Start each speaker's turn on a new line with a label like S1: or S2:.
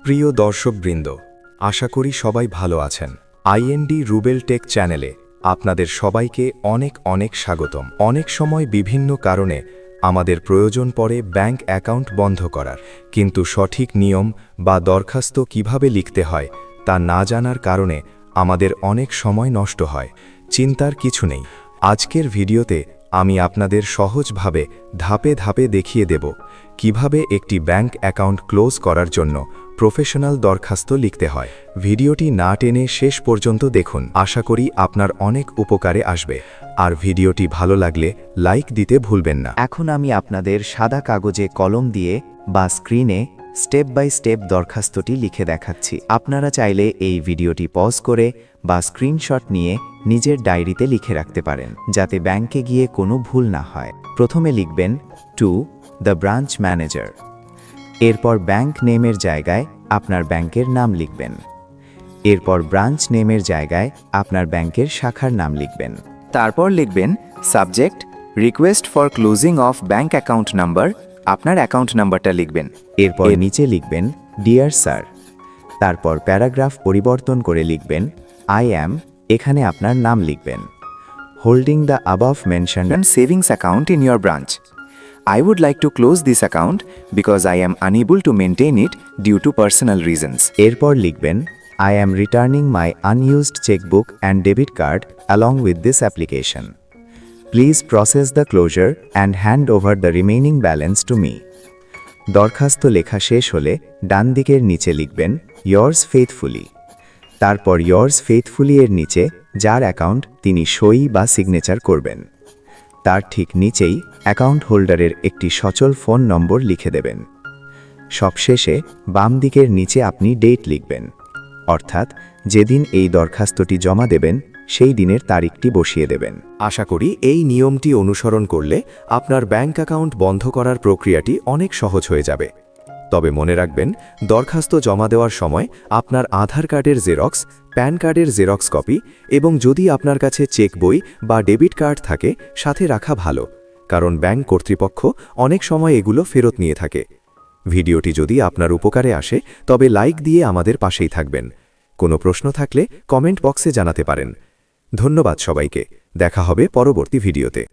S1: প্রিয় দর্শকবৃন্দ, আশা করি সবাই ভালো আছেন। আইএনডি রুবেল টেক চ্যানেলে আপনাদের সবাইকে অনেক অনেক স্বাগতম। অনেক সময় বিভিন্ন কারণে আমাদের প্রয়োজন পড়ে ব্যাংক অ্যাকাউন্ট বন্ধ করার, কিন্তু সঠিক নিয়ম বা দরখাস্ত কিভাবে লিখতে হয় তা না জানার কারণে আমাদের অনেক সময় নষ্ট হয়। চিন্তার কিছু নেই, আজকের ভিডিওতে আমি আপনাদের সহজভাবে ধাপে ধাপে দেখিয়ে দেব কিভাবে একটি ব্যাংক অ্যাকাউন্ট ক্লোজ করার জন্য প্রফেশনাল দরখাস্ত লিখতে হয়। ভিডিওটি না টেনে শেষ পর্যন্ত দেখুন, আশা করি আপনার অনেক উপকারে আসবে। আর ভিডিওটি ভালো লাগলে লাইক দিতে ভুলবেন না।
S2: এখন আমি আপনাদের সাদা কাগজে কলম দিয়ে বা স্ক্রিনে স্টেপ বাই স্টেপ দরখাস্তটি লিখে দেখাচ্ছি। আপনারা চাইলে এই ভিডিওটি পজ করে বা স্ক্রিনশট নিয়ে নিজের ডায়েরিতে লিখে রাখতে পারেন, যাতে ব্যাংকে গিয়ে কোনো ভুল না হয়। প্রথমে লিখবেন টু দ্য ব্রাঞ্চ ম্যানেজার। এরপর ব্যাংক নেমের জায়গায় আপনার ব্যাংকের নাম লিখবেন। এরপর ব্রাঞ্চ নেমের জায়গায় আপনার ব্যাংকের শাখার নাম লিখবেন। তারপর লিখবেন subject request for closing of bank account number. আপনার অ্যাকাউন্ট নাম্বারটা লিখবেন। এরপর নিচে লিখবেন ডিয়ার স্যার। তারপর প্যারাগ্রাফ পরিবর্তন করে লিখবেন আই অ্যাম। এখানে আপনার নাম লিখবেন। Holding the above mentioned savings account in your branch. I would like to close this account because I am unable to maintain it due to personal reasons. এরপর লিখবেন I am returning my unused checkbook and debit card along with this application. Please process the closure and hand over the remaining balance to me. দরখাস্ত লেখা শেষ হলে ডান দিকের নিচে লিখবেন yours faithfully। তারপর yours faithfully এর নিচে যার অ্যাকাউন্ট তিনি সই বা সিগনেচার করবেন, তার ঠিক নিচেই অ্যাকাউন্ট হোল্ডারের একটি সচল ফোন নম্বর লিখে দেবেন। সবশেষে বাম দিকের নিচে আপনি ডেট লিখবেন, অর্থাৎ যেদিন এই দরখাস্তটি জমা দেবেন সেই দিনের তারিখটি বসিয়ে দেবেন।
S1: আশা করি এই নিয়মটি অনুসরণ করলে আপনার ব্যাংক অ্যাকাউন্ট বন্ধ করার প্রক্রিয়াটি অনেক সহজ হয়ে যাবে। তবে মনে রাখবেন, দরখাস্ত জমা দেওয়ার সময় আপনার আধার কার্ডের জেরক্স, প্যান কার্ডের জেরক্স কপি এবং যদি আপনার কাছে চেক বই বা ডেবিট কার্ড থাকে সাথে রাখা ভালো, কারণ ব্যাংক কর্তৃপক্ষ অনেক সময় এগুলো ফেরত নিয়ে থাকে। ভিডিওটি যদি আপনার উপকারে আসে তবে লাইক দিয়ে আমাদের পাশেই থাকবেন। কোনো প্রশ্ন থাকলে কমেন্ট বক্সে জানাতে পারেন। ধন্যবাদ সবাইকে, দেখা হবে পরবর্তী ভিডিওতে।